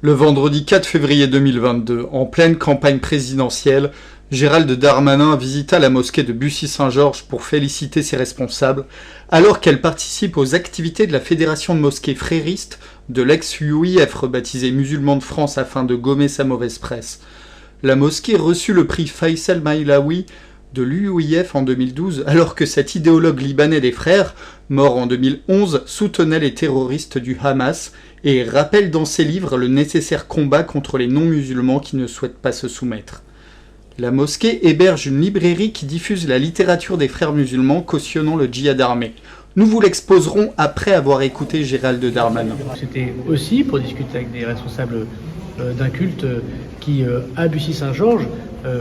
Le vendredi 4 février 2022, en pleine campagne présidentielle, Gérald Darmanin visita la mosquée de Bussy-Saint-Georges pour féliciter ses responsables, alors qu'elle participe aux activités de la Fédération de mosquées fréristes de l'ex-UIF rebaptisée Musulmans de France afin de gommer sa mauvaise presse. La mosquée reçut le prix Faisal Mailaoui de l'UIF en 2012, alors que cet idéologue libanais des frères, mort en 2011, soutenait les terroristes du Hamas et rappelle dans ses livres le nécessaire combat contre les non-musulmans qui ne souhaitent pas se soumettre. La mosquée héberge une librairie qui diffuse la littérature des frères musulmans cautionnant le djihad armé. Nous vous l'exposerons après avoir écouté Gérald Darmanin. C'était aussi pour discuter avec des responsables d'un culte qui, à Bussy-Saint-Georges,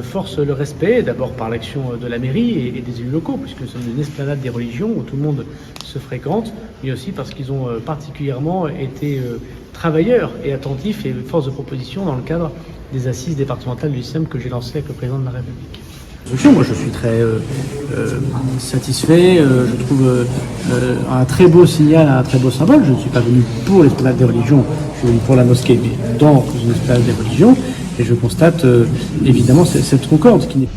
force le respect, d'abord par l'action de la mairie et des élus locaux, puisque nous sommes une esplanade des religions où tout le monde se fréquente, mais aussi parce qu'ils ont particulièrement été travailleurs et attentifs et force de proposition dans le cadre des assises départementales de l'islam que j'ai lancées avec le président de la République. Moi, je suis très satisfait. Je trouve un très beau signal, un très beau symbole. Je ne suis pas venu pour l'esplanade des religions, je suis venu pour la mosquée, mais dans une esplanade des religions. Et je constate évidemment cette concorde qui n'est pas.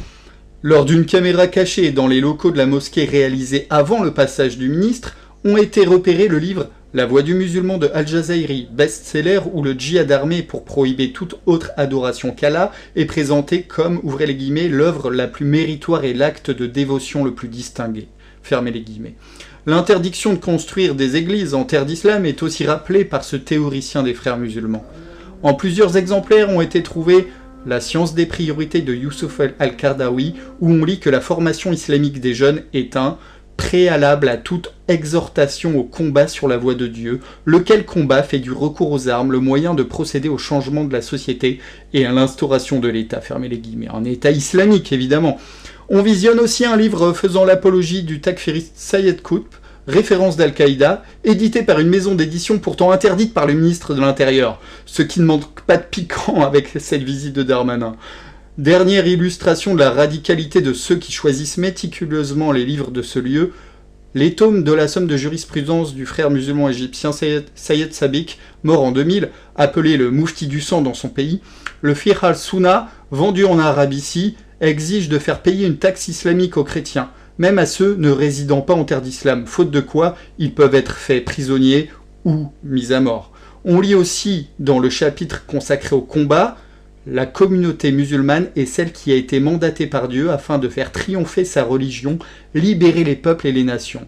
Lors d'une caméra cachée dans les locaux de la mosquée réalisée avant le passage du ministre, ont été repérés le livre La Voix du musulman de Al-Jazairi, best-seller où le djihad armé pour prohiber toute autre adoration qu'Allah est présenté comme, ouvrez les guillemets, l'œuvre la plus méritoire et l'acte de dévotion le plus distingué. Fermez les guillemets. L'interdiction de construire des églises en terre d'islam est aussi rappelée par ce théoricien des frères musulmans. En plusieurs exemplaires ont été trouvés La science des priorités de Youssouf al-Qaradawi, où on lit que la formation islamique des jeunes est un préalable à toute exhortation au combat sur la voie de Dieu, lequel combat fait du recours aux armes le moyen de procéder au changement de la société et à l'instauration de l'État, fermez les guillemets, un État islamique évidemment. On visionne aussi un livre faisant l'apologie du takfiriste Sayed Qutb, référence d'Al-Qaïda, édité par une maison d'édition pourtant interdite par le ministre de l'Intérieur, ce qui ne manque pas de piquant avec cette visite de Darmanin. Dernière illustration de la radicalité de ceux qui choisissent méticuleusement les livres de ce lieu, les tomes de la somme de jurisprudence du frère musulman égyptien Sayed Sabiq, mort en 2000, appelé le Moufti du sang dans son pays, le Fiqh al-Sunna, vendu en Arabie, exige de faire payer une taxe islamique aux chrétiens, même à ceux ne résidant pas en terre d'islam, faute de quoi ils peuvent être faits prisonniers ou mis à mort. On lit aussi dans le chapitre consacré au combat, la communauté musulmane est celle qui a été mandatée par Dieu afin de faire triompher sa religion, libérer les peuples et les nations.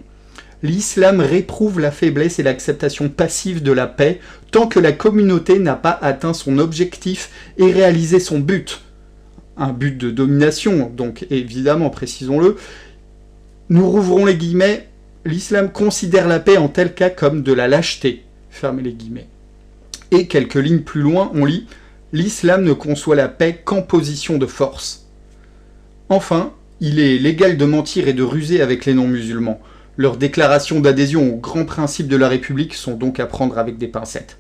L'islam réprouve la faiblesse et l'acceptation passive de la paix tant que la communauté n'a pas atteint son objectif et réalisé son but. Un but de domination, donc évidemment, précisons-le. Nous rouvrons les guillemets, l'islam considère la paix en tel cas comme de la lâcheté, fermez les guillemets. Et quelques lignes plus loin, on lit « L'islam ne conçoit la paix qu'en position de force ». Enfin, il est légal de mentir et de ruser avec les non-musulmans. Leurs déclarations d'adhésion aux grands principes de la République sont donc à prendre avec des pincettes.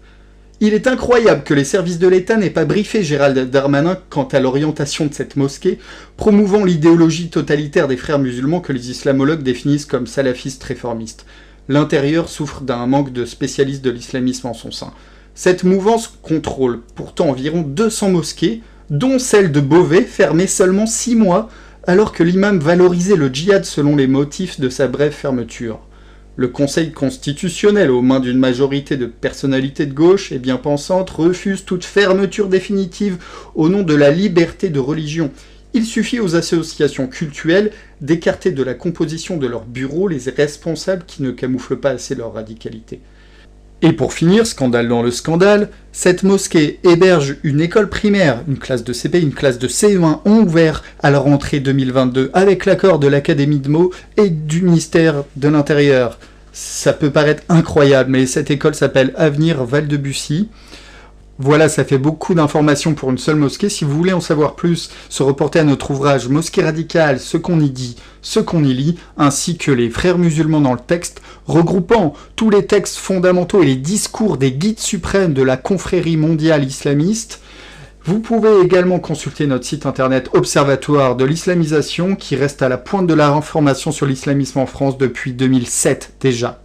Il est incroyable que les services de l'État n'aient pas briefé Gérald Darmanin quant à l'orientation de cette mosquée, promouvant l'idéologie totalitaire des frères musulmans que les islamologues définissent comme salafistes réformistes. L'intérieur souffre d'un manque de spécialistes de l'islamisme en son sein. Cette mouvance contrôle pourtant environ 200 mosquées, dont celle de Beauvais, fermée seulement 6 mois, alors que l'imam valorisait le djihad selon les motifs de sa brève fermeture. Le Conseil constitutionnel, aux mains d'une majorité de personnalités de gauche et bien pensantes, refuse toute fermeture définitive au nom de la liberté de religion. Il suffit aux associations cultuelles d'écarter de la composition de leurs bureaux les responsables qui ne camouflent pas assez leur radicalité. Et pour finir, scandale dans le scandale, cette mosquée héberge une école primaire, une classe de CP, une classe de CE1 ont ouvert à la rentrée 2022 avec l'accord de l'Académie de Meaux et du ministère de l'Intérieur. Ça peut paraître incroyable, mais cette école s'appelle Avenir Val-de-Bussy. Voilà, ça fait beaucoup d'informations pour une seule mosquée. Si vous voulez en savoir plus, se reporter à notre ouvrage Mosquée radicale, ce qu'on y dit, ce qu'on y lit, ainsi que les frères musulmans dans le texte, regroupant tous les textes fondamentaux et les discours des guides suprêmes de la confrérie mondiale islamiste. Vous pouvez également consulter notre site internet Observatoire de l'islamisation qui reste à la pointe de la information sur l'islamisme en France depuis 2007 déjà.